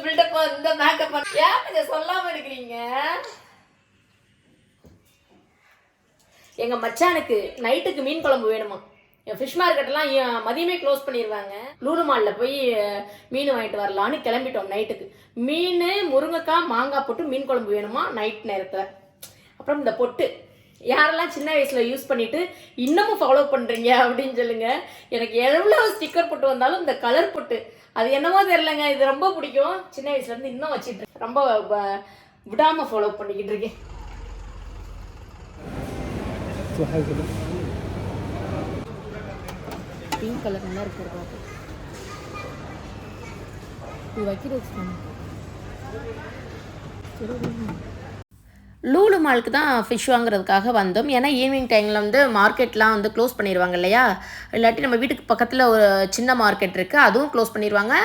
Build up இந்த makeup ஏன் கொஞ்சம் சொல்லாம இருக்கிறீங்க? எங்க மச்சானுக்கு நைட்டுக்கு மீன் குழம்பு வேணுமா? ஃபிஷ் மார்க்கெட்டெல்லாம் மதியமே க்ளோஸ் பண்ணிடுவாங்க. லூலு மாலில் போய் மீன் வாங்கிட்டு வரலான்னு கிளம்பிட்டோம். நைட்டுக்கு மீன், முருங்கைக்காய், மாங்காய் போட்டு மீன் குழம்பு வேணுமா நைட் நேரத்தில். அப்புறம் இந்த பொட்டு யாரெல்லாம் சின்ன வயசில் யூஸ் பண்ணிவிட்டு இன்னமும் ஃபாலோ பண்ணுறீங்க அப்படின்னு சொல்லுங்கள். எனக்கு எவ்வளோ ஸ்டிக்கர் பொட்டு வந்தாலும் இந்த கலர் பொட்டு அது என்னமோ தெரிலங்க, இது ரொம்ப பிடிக்கும். சின்ன வயசுலேருந்து இன்னும் வச்சுட்டு ரொம்ப விடாமல் ஃபாலோ பண்ணிக்கிட்டு இருக்கேன். பிங்க் கலர் நல்லா இருக்கிறதா இது வைக்கிறது. லூலு மாலுக்கு தான் ஃபிஷ் வாங்குறதுக்காக வந்தோம். ஏன்னா ஈவினிங் டைமில் வந்து மார்க்கெட்லாம் வந்து க்ளோஸ் பண்ணிடுவாங்க இல்லையா. இல்லாட்டி நம்ம வீட்டுக்கு பக்கத்தில் ஒரு சின்ன மார்க்கெட் இருக்குது, அதுவும் க்ளோஸ் பண்ணிடுவாங்க.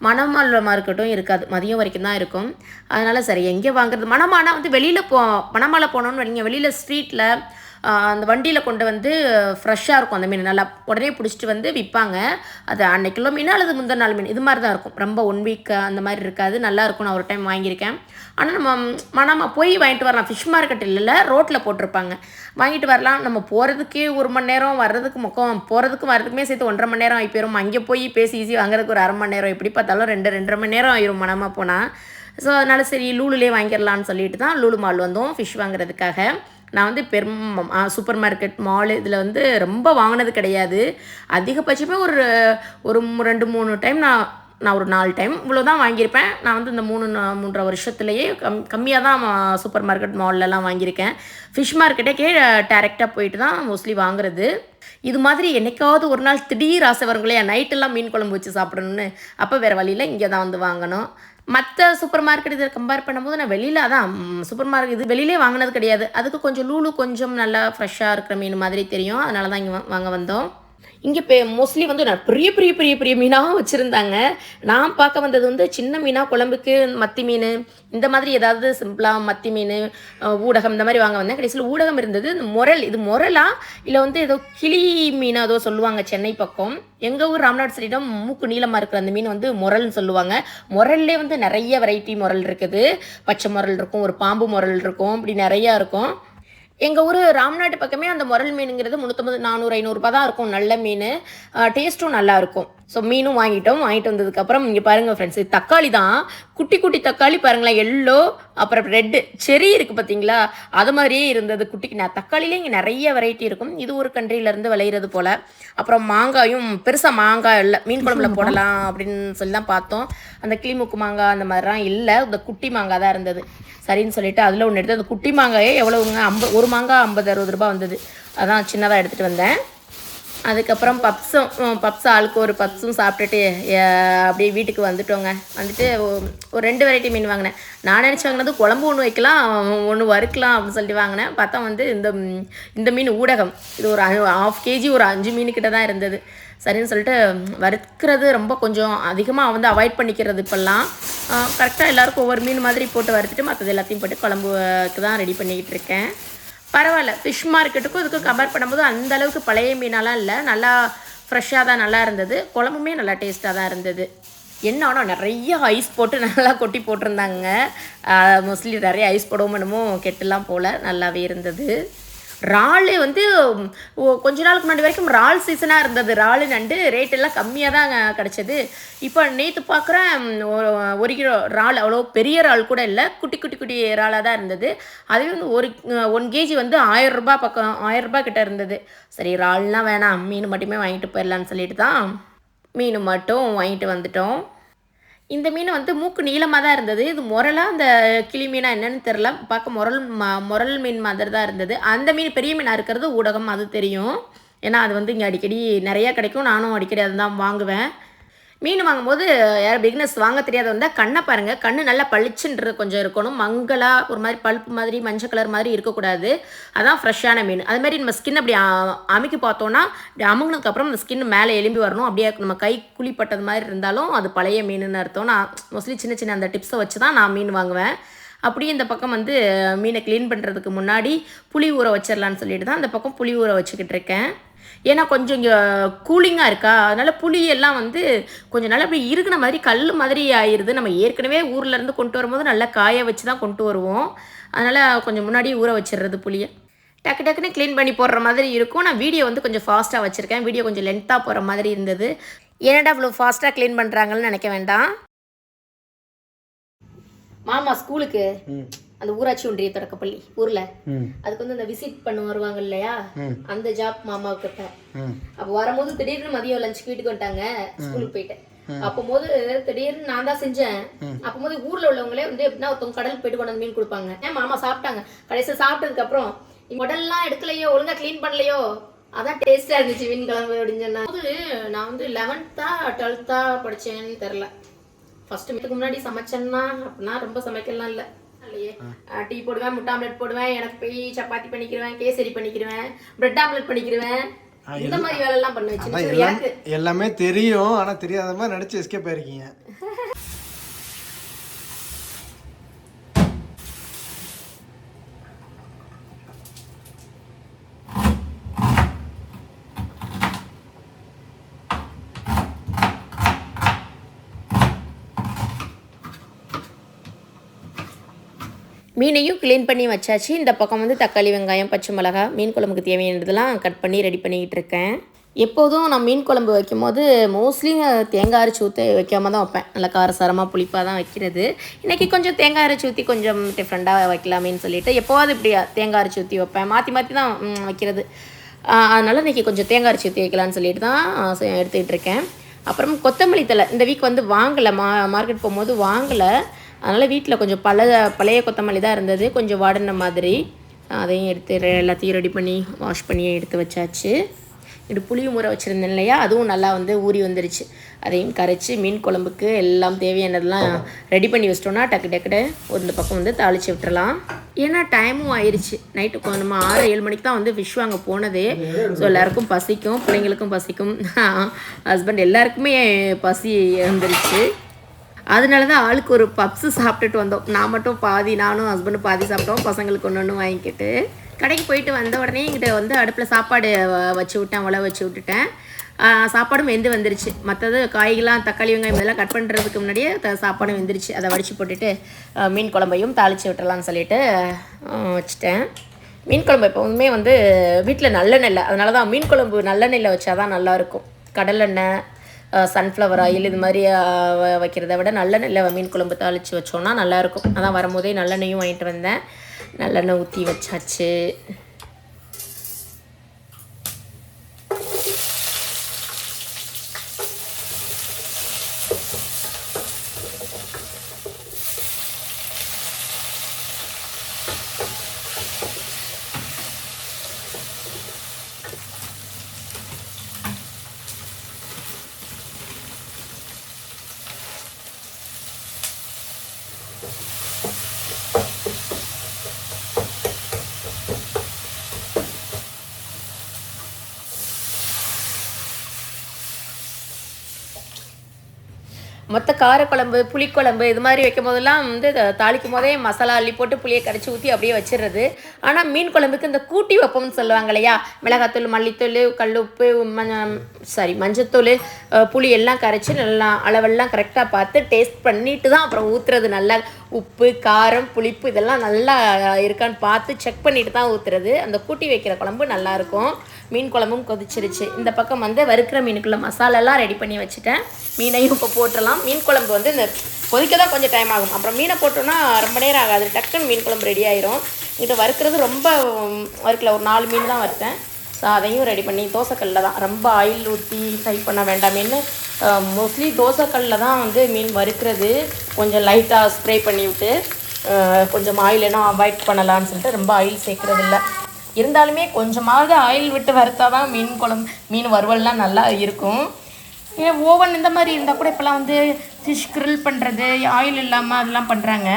மணமால் மார்க்கெட்டும் இருக்காது, மதியம் வரைக்கும் தான் இருக்கும். அதனால் சரி எங்கே வாங்குறது. மணமானா வந்து வெளியில் மணமாலை போனோன்னு வைங்க, வெளியில் ஸ்ட்ரீட்டில் அந்த வண்டியில் கொண்டு வந்து ஃப்ரெஷ்ஷாக இருக்கும் அந்த மீன். நல்லா உடனே பிடிச்சிட்டு வந்து விற்பாங்க. அது அன்னைக்கு கிலோ மீன் அல்லது முந்தின நாள் மீன் இது மாதிரி தான் இருக்கும். ரொம்ப 1 வீக் அந்த மாதிரி இருக்காது, நல்லாயிருக்கும். நான் ஒரு டைம் வாங்கியிருக்கேன். ஆனால் நம்ம போய் வாங்கிட்டு வரலாம். ஃபிஷ் மார்க்கெட் இல்லைல்ல, ரோட்டில் போட்டிருப்பாங்க, வாங்கிட்டு வரலாம். நம்ம போகிறதுக்கே 1 மணி நேரம், வர்றதுக்கு போகிறதுக்கும் வரதுக்குமே சேர்த்து 1.5 மணி நேரம் ஆகி போயிடும். அங்கே போய் பேசி ஈஸி வாங்குறதுக்கு ஒரு 1/2 மணி நேரம், எப்படி பார்த்தாலும் 2-2.5 மணி நேரம் ஆயிரும் மனமாக போனால். ஸோ அதனால் சரி லூலுலேயே வாங்கிடலான்னு சொல்லிட்டு தான் லூலு மால் வந்தோம் ஃபிஷ் வாங்குறதுக்காக. நான் வந்து சூப்பர் மார்க்கெட் மால் இதில் வந்து ரொம்ப வாங்கினது கிடையாது. அதிகபட்சமே ஒரு 2-3 டைம், நான் ஒரு 4 டைம் இவ்வளோ தான் வாங்கியிருப்பேன். நான் வந்து இந்த 3-3.5 வருஷத்துலேயே கம்மியாக தான் சூப்பர் மார்க்கெட் மால்லலாம் வாங்கியிருக்கேன். ஃபிஷ் மார்க்கெட்டே டேரெக்டாக போயிட்டு தான் மோஸ்ட்லி வாங்குறது. இது மாதிரி என்றைக்காவது ஒரு நாள் திடீர் ஆசை வருங்களே, நைட்டெல்லாம் மீன் குழம்பு வச்சு சாப்பிடணுன்னு. அப்போ வேறு வழியில் இங்கே தான் வந்து வாங்கணும். மற்ற சூப்பர் மார்க்கெட் இதை கம்பேர் பண்ணும்போது நான் வெளியில் அதான் சூப்பர் மார்க்கெட் இது வெளியிலே வாங்கினது கிடையாது. அதுக்கு கொஞ்சம் லூலு கொஞ்சம் நல்லா ஃப்ரெஷ்ஷாக இருக்கிற மீன் மாதிரி தெரியும். அதனால தான் இங்கே வாங்க வந்தோம். இங்கே மோஸ்ட்லி வந்து நான் பெரிய பெரிய பெரிய பெரிய மீனாகவும் வச்சுருந்தாங்க. நான் பார்க்க வந்தது வந்து சின்ன மீனாக குழம்புக்கு மத்தி மீன் இந்த மாதிரி ஏதாவது சிம்பிளாக மத்தி மீன், ஊடகம் இந்த மாதிரி வாங்க வந்தேன். கடைசியில் ஊடகம் இருந்தது. இது முரலா இல்லை வந்து ஏதோ கிளி மீனாக ஏதோ சொல்லுவாங்க சென்னை பக்கம். எங்கள் ஊர் ராம்நாத் சைடம் மூக்கு நீளமாக இருக்கிற அந்த மீன் வந்து முரல்னு சொல்லுவாங்க. முரல்லே வந்து நிறைய வெரைட்டி முரல் இருக்குது. பச்சை முரல் இருக்கும், ஒரு பாம்பு முரல் இருக்கும், இப்படி நிறையா இருக்கும். எங்கள் ஊர் ராம்நாட்டு பக்கமே அந்த முரல் மீனுங்கிறது 350-400-500 ரூபா தான் இருக்கும். நல்ல மீன், டேஸ்ட்டும் நல்லாயிருக்கும். ஸோ மீனும் வாங்கிட்டு வந்ததுக்கப்புறம் இங்கே பாருங்கள் ஃப்ரெண்ட்ஸ், தக்காளி தான் குட்டி குட்டி தக்காளி பாருங்களேன், எல்லோ அப்புறம் ரெட்டு செரி இருக்குது பார்த்தீங்களா, அது மாதிரியே இருந்தது குட்டிக்கு. தக்காளிலே இங்கே நிறைய வெரைட்டி இருக்கும். இது ஒரு கண்ட்ரியிலேருந்து விளையிறது போல். அப்புறம் மாங்காயும் பெருசாக மாங்காய் இல்லை, மீன் குழம்புல போடலாம் அப்படின்னு சொல்லி தான் பார்த்தோம். அந்த கிளிமுக்கு மாங்காய் அந்த மாதிரிலாம் இல்லை, இந்த குட்டி மாங்காய் தான் இருந்தது. சரின்னு சொல்லிட்டு அதில் ஒன்று எடுத்து, அந்த குட்டி மாங்காயே எவ்வளோங்க, ஒரு மாங்காய் 50-60 ரூபா வந்தது. அதான் சின்னதாக எடுத்துகிட்டு வந்தேன். அதுக்கப்புறம் பப்ஸ் ஆளுக்கு ஒரு பப்ஸும் சாப்பிட்டுட்டு அப்படியே வீட்டுக்கு வந்துட்டோங்க. வந்துட்டு ஒரு 2 வெரைட்டி மீன் வாங்கினேன். நான் நினச்சி வாங்கினது குழம்பு ஒன்று வைக்கலாம், ஒன்று வறுக்கலாம் அப்படின்னு சொல்லிட்டு வாங்கினேன். பார்த்தா வந்து இந்த மீன் ஊடகம், இது ஒரு 1/2 kg, ஒரு 5 மீன் கிட்ட தான் இருந்தது. சரின்னு சொல்லிட்டு வறுக்கிறது ரொம்ப கொஞ்சம் அதிகமாக வந்து அவாய்ட் பண்ணிக்கிறது. இப்போல்லாம் கரெக்டாக எல்லாேருக்கும் ஒவ்வொரு மீன் மாதிரி போட்டு வறுத்துட்டு மற்றது எல்லாத்தையும் போட்டு குழம்புக்கு தான் ரெடி பண்ணிக்கிட்டு இருக்கேன். பரவாயில்ல, ஃபிஷ் மார்க்கெட்டுக்கும் இதுக்கும் கம்பேர் பண்ணும்போது அந்தளவுக்கு பழைய மீனெல்லாம் இல்லை, நல்லா ஃப்ரெஷ்ஷாக தான் நல்லா இருந்தது. குழம்புமே நல்லா டேஸ்ட்டாக தான் இருந்தது. என்ன ஆனால் நிறைய ஐஸ் போட்டு நல்லா கொட்டி போட்டிருந்தாங்க. மோஸ்ட்லி நிறைய ஐஸ் போடவும் என்னமோ கெட்டுலாம் போல் நல்லாவே இருந்தது. இறால் வந்து கொஞ்ச நாளுக்கு முன்னாடி வரைக்கும் இறால் சீசனாக இருந்தது. இறால் நண்டு ரேட்டெல்லாம் கம்மியாக தான் கிடச்சிது. இப்போ நேற்று பார்க்குறேன் 1 கிலோ இறால், அவ்வளோ பெரிய இறால் கூட இல்லை, குட்டி குட்டி குட்டி இறாலாக தான் இருந்தது. அதுவே வந்து 1 kg வந்து 1000 ரூபா பக்கம், 1000 ரூபா கிட்ட இருந்தது. சரி இறால்லாம் வேணாம், மீன் மட்டுமே வாங்கிட்டு போயிடலான்னு சொல்லிட்டு தான் மீன் மட்டும் வாங்கிட்டு வந்துட்டோம். இந்த மீன் வந்து மூக்கு நீளமாக தான் இருந்தது. இது முரலா அந்த கிளி மீனாக என்னன்னு தெரில, பார்க்க முரல் மீன் மாதிரி தான் இருந்தது. அந்த மீன் பெரிய மீனாக இருக்கிறது ஊடகம், அது தெரியும். ஏன்னா அது வந்து இங்கே அடிக்கடி நிறையா கிடைக்கும். நானும் அடிக்கடி அதை தான் வாங்குவேன். மீன் வாங்கும்போது யார் பிக்னஸ் வாங்க தெரியாத வந்தால் கண்ணை பாருங்கள், கண்ணு நல்லா பளிச்சுன்றது கொஞ்சம் இருக்கணும். மங்கலாக ஒரு மாதிரி பல்ப்பு மாதிரி மஞ்சள் கலர் மாதிரி இருக்கக்கூடாது. அதான் ஃப்ரெஷ்ஷான மீன். அதுமாதிரி நம்ம ஸ்கின் அப்படி அமைக்கி பார்த்தோன்னா இப்படி அமுங்கினதுக்கப்புறம் அந்த ஸ்கின் மேலே எலும்பி வரணும். அப்படியே நம்ம கை குழிப்பட்டது மாதிரி இருந்தாலும் அது பழைய மீனுன்னு அர்த்தம். நான் மோஸ்ட்லி சின்ன சின்ன அந்த டிப்ஸை வச்சு தான் நான் மீன் வாங்குவேன். அப்படியே இந்த பக்கம் வந்து மீனை க்ளீன் பண்ணுறதுக்கு முன்னாடி புளி ஊற வச்சிடலான்னு சொல்லிட்டு தான் அந்த பக்கம் புளி ஊற வச்சுக்கிட்டு இருக்கேன். ஏன்னா கொஞ்சம் இங்கே கூலிங்காக இருக்கா, அதனால் புளியெல்லாம் வந்து கொஞ்சம் நல்லா அப்படி இருக்கிற மாதிரி கல் மாதிரி ஆயிடுது. நம்ம ஏற்கனவே ஊர்லேருந்து கொண்டு வரும்போது நல்லா காய வச்சு தான் கொண்டு வருவோம். அதனால் கொஞ்சம் முன்னாடியே ஊற வச்சிடுறது புளியை. டக்கு டக்குன்னு க்ளீன் பண்ணி போடுற மாதிரி இருக்கும். நான் வீடியோ வந்து கொஞ்சம் ஃபாஸ்ட்டாக வச்சுருக்கேன். வீடியோ கொஞ்சம் லென்த்தாக போகிற மாதிரி இருந்தது. ஏன்னாடா அவ்வளோ ஃபாஸ்ட்டாக க்ளீன் பண்ணுறாங்கன்னு நினைக்க வேண்டாம். மாமா ஸ்கூலுக்கு அந்த ஊராட்சி ஒன்றிய தொடக்கப்பள்ளி ஊர்ல அதுக்கு வந்து அந்த விசிட் பண்ண வருவாங்க இல்லையா, அந்த ஜாப் மாமாவுக்கு இருப்பேன். அப்போ வரும்போது திடீர்னு மதியம் லஞ்சுக்கு வீட்டுக்கு வந்துட்டாங்க, ஸ்கூலுக்கு போயிட்டேன். அப்போது திடீர்னு நான் தான் செஞ்சேன். அப்போது ஊர்ல உள்ளவங்களே வந்து எப்படின்னா ஒருத்தவங்க கடலுக்கு போயிட்டு கொண்டு வந்து மீன் கொடுப்பாங்க. ஏன் மாமா சாப்பிட்டாங்க. கடைசியில் சாப்பிட்டதுக்கு அப்புறம் உடல்லாம் எடுக்கலையோ ஒழுங்கா கிளீன் பண்ணலையோ அதான் டேஸ்டா இருந்துச்சு மீன் குழம்பு அப்படின்னு சொன்னா. நான் வந்து 11th 12th படிச்சேன்னு தெரியல. ஃபர்ஸ்ட் மீட்டுக்கு முன்னாடி சமைச்சேன்னா அப்படின்னா ரொம்ப சமைக்கலாம் இல்லை இல்லையே. டீ போடுவேன், முட்டை ஆம்லெட் போடுவேன், எனக்கு போய் சப்பாத்தி பண்ணிக்கிடுவேன், கேசரி பண்ணிக்கிடுவேன், பிரெட் ஆம்லெட் பண்ணிக்கிடுவேன். இந்த மாதிரி வேலை எல்லாம் பண்ண வச்சு எல்லாமே தெரியும். ஆனா தெரியாத மாதிரி நடிச்சு எஸ்கேப் ஆயிருக்கீங்க. மீனையும் க்ளீன் பண்ணி வச்சாச்சு. இந்த பக்கம் வந்து தக்காளி, வெங்காயம், பச்சை மிளகா, மீன் குழம்புக்கு தேவையானதெல்லாம் கட் பண்ணி ரெடி பண்ணிக்கிட்டு இருக்கேன். எப்போதும் நான் மீன் குழம்பு வைக்கும்போது மோஸ்ட்லி தேங்காய் அரைச்சி ஊற்றி வைக்காம தான் வைப்பேன். நல்லா காரசாரமாக புளிப்பாக தான் வைக்கிறது. இன்றைக்கி கொஞ்சம் தேங்காய் அரைச்சி ஊற்றி கொஞ்சம் டிஃப்ரெண்ட்டாக வைக்கலாமேன்னு சொல்லிவிட்டு எப்போவாது இப்படி தேங்காய் அரைச்சி ஊற்றி வைப்பேன். மாற்றி மாற்றி தான் வைக்கிறது. அதனால் இன்றைக்கி கொஞ்சம் தேங்காய் அரைச்சி ஊற்றி வைக்கலான்னு சொல்லிட்டு தான் எடுத்துக்கிட்டு இருக்கேன். அப்புறம் கொத்தமல்லி தழை இந்த வீக் வந்து வாங்கலை, மார்க்கெட் போகும்போது வாங்கலை. அதனால் வீட்டில் கொஞ்சம் பழைய கொத்தமல்லி தான் இருந்தது, கொஞ்சம் வாடின மாதிரி. அதையும் எடுத்து எல்லாத்தையும் ரெடி பண்ணி வாஷ் பண்ணி எடுத்து வச்சாச்சு. இது புளியும் ஊற வச்சுருந்தேன் இல்லையா, அதுவும் நல்லா வந்து ஊறி வந்துருச்சு. அதையும் கரைச்சி மீன் குழம்புக்கு எல்லாம் தேவையானதெல்லாம் ரெடி பண்ணி வச்சிட்டோன்னா டக்கு டக்குன்னு ஒரு பக்கம் வந்து தாளித்து விட்டுறலாம். ஏன்னா டைமும் ஆயிடுச்சு. நைட்டு நம்ம 6-7 மணிக்கு தான் வந்து ஃபிஷ் வாங்க போனதே. ஸோ எல்லாேருக்கும் பசிக்கும், பிள்ளைங்களுக்கும் பசிக்கும், ஹஸ்பண்ட் எல்லாருக்குமே பசி வந்துருச்சு. அதனால தான் ஆளுக்கு ஒரு பப்ஸு சாப்பிட்டுட்டு வந்தோம். நான் மட்டும் பாதி, நானும் ஹஸ்பண்டும் பாதி சாப்பிட்டோம். பசங்களுக்கு ஒன்று வாங்கிக்கிட்டு கடைக்கு போயிட்டு வந்த உடனே எங்கிட்ட வந்து அடுப்பில் சாப்பாடு வச்சு விட்டேன், உழ வச்சு விட்டுட்டேன். சாப்பாடும் வெந்து வந்துருச்சு. மற்றது காய்களாம் தக்காளி வெங்காயம் இதெல்லாம் கட் பண்ணுறதுக்கு முன்னாடியே சாப்பாடும் வெந்துருச்சு. அதை வடித்து போட்டுட்டு மீன் குழம்பையும் தாளித்து விட்டுறலான்னு சொல்லிட்டு வச்சுட்டேன். மீன் குழம்பு எப்போவுமே வந்து வீட்டில் நல்லெண்ணெய், அதனால தான் மீன் குழம்பு நல்லெண்ணெயில் வச்சா தான் நல்லாயிருக்கும். கடலெண்ணெய், சன்ஃப்ளவர் ஆயில் இது மாதிரி வைக்கிறத விட நல்லெண்ணெயில் மீன் குழம்பு தாளித்து வச்சோன்னா நல்லாயிருக்கும். அதான் வரும்போதே நல்லெண்ணெயும் வாங்கிட்டு வந்தேன். நல்லெண்ணெய் ஊற்றி வச்சாச்சு. மொத்த காரக்குழம்பு, புளிக்குழம்பு இது மாதிரி வைக்கும் போதெல்லாம் வந்து தாளிக்கும் போதே மசாலா அள்ளி போட்டு புளியை கரைச்சி ஊற்றி அப்படியே வச்சிடுறது. ஆனால் மீன் குழம்புக்கு இந்த கூட்டி வைப்போம்னு சொல்லுவாங்க இல்லையா, மிளகாத்தூள், மல்லித்தூள், கல்லுப்பு, மஞ்சத்தூள், புளி எல்லாம் கரைச்சி நல்லா அளவெல்லாம் கரெக்டாக பார்த்து டேஸ்ட் பண்ணிட்டு தான் அப்புறம் ஊற்றுறது. நல்லா உப்பு, காரம், புளிப்பு இதெல்லாம் நல்லா இருக்கான்னு பார்த்து செக் பண்ணிட்டு தான் ஊற்றுறது. அந்த கூட்டி வைக்கிற குழம்பு நல்லாயிருக்கும். மீன் குழம்பும் கொதிச்சிருச்சு. இந்த பக்கம் வந்து வறுக்கிற மீனுக்குள்ள மசாலாலாம் ரெடி பண்ணி வச்சுட்டேன். மீனையும் இப்போ போட்டுடலாம். மீன் குழம்பு வந்து இந்த கொதிக்க தான் கொஞ்சம் டைம் ஆகும். அப்புறம் மீனை போட்டோன்னா ரொம்ப நேரம் ஆகாது, டக்குன்னு மீன் குழம்பு ரெடி ஆயிரும். இது வறுக்கிறது ரொம்ப வறுக்கல, ஒரு 4 மீன் தான் வறுத்தேன். ஸோ அதையும் ரெடி பண்ணி தோசைக்கல்லில் தான், ரொம்ப ஆயில் ஊற்றி ஃப்ரை பண்ண வேண்டாமேன்னு மோஸ்ட்லி தோசைக்கல்லில் தான் வந்து மீன் வறுக்கிறது. கொஞ்சம் லைட்டாக ஸ்ப்ரே பண்ணி விட்டு கொஞ்சம் ஆயிலெனா அவாய்ட் பண்ணலான்னு சொல்லிட்டு ரொம்ப ஆயில் சேர்க்குறது இல்லை. இருந்தாலுமே கொஞ்சமாவது ஆயில் விட்டு வறுத்தா தான் மீன் வறுவல்லாம் நல்லா இருக்கும். ஓவன் இந்த மாதிரி இருந்தால் கூட இப்போலாம் வந்து ஃபிஷ் கிரில் பண்ணுறது ஆயில் இல்லாமல் அதெல்லாம் பண்ணுறாங்க.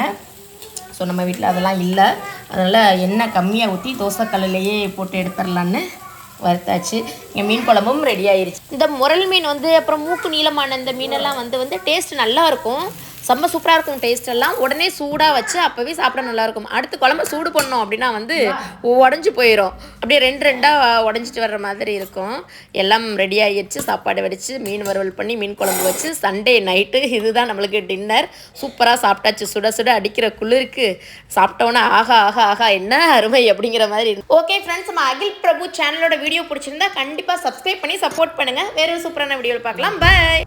ஸோ நம்ம வீட்டில் அதெல்லாம் இல்லை. அதனால் எண்ணெய் கம்மியாக ஊற்றி தோசைக்கல்லையே போட்டு எடுத்துடலான்னு வறுத்தாச்சு. இங்கே மீன் குழம்பும் ரெடி ஆயிடுச்சு. இந்த முரல் மீன் வந்து அப்புறம் மூக்கு நீளமான இந்த மீனெல்லாம் வந்து டேஸ்ட் நல்லாயிருக்கும். செம்ம சூப்பராக இருக்கும் டேஸ்ட் எல்லாம். உடனே சூடாக வச்சு அப்போவே சாப்பிட நல்லாயிருக்கும். அடுத்து குழம்பு சூடு பண்ணோம் அப்படின்னா வந்து உடஞ்சி போயிடும், அப்படியே ரெண்டாக உடஞ்சிட்டு வர்ற மாதிரி இருக்கும். எல்லாம் ரெடி ஆகிடுச்சு. சாப்பாடு வடித்து மீன் வறுவல் பண்ணி மீன் குழம்பு வச்சு சண்டே நைட்டு இதுதான் நம்மளுக்கு டின்னர். சூப்பராக சாப்பிட்டாச்சு. சுட சுட அடிக்கிற குளிருக்கு சாப்பிட்டோன்னா ஆஹா ஆஹா ஆஹா என்ன அருமை அப்படிங்கிற மாதிரி. ஓகே ஃப்ரெண்ட்ஸ், நம்ம அகில் பிரபு சேனலோட வீடியோ பிடிச்சிருந்தா கண்டிப்பாக சப்ஸ்கிரைப் பண்ணி சப்போர்ட் பண்ணுங்கள். வேறு சூப்பரான வீடியோவில் பார்க்கலாம். பை.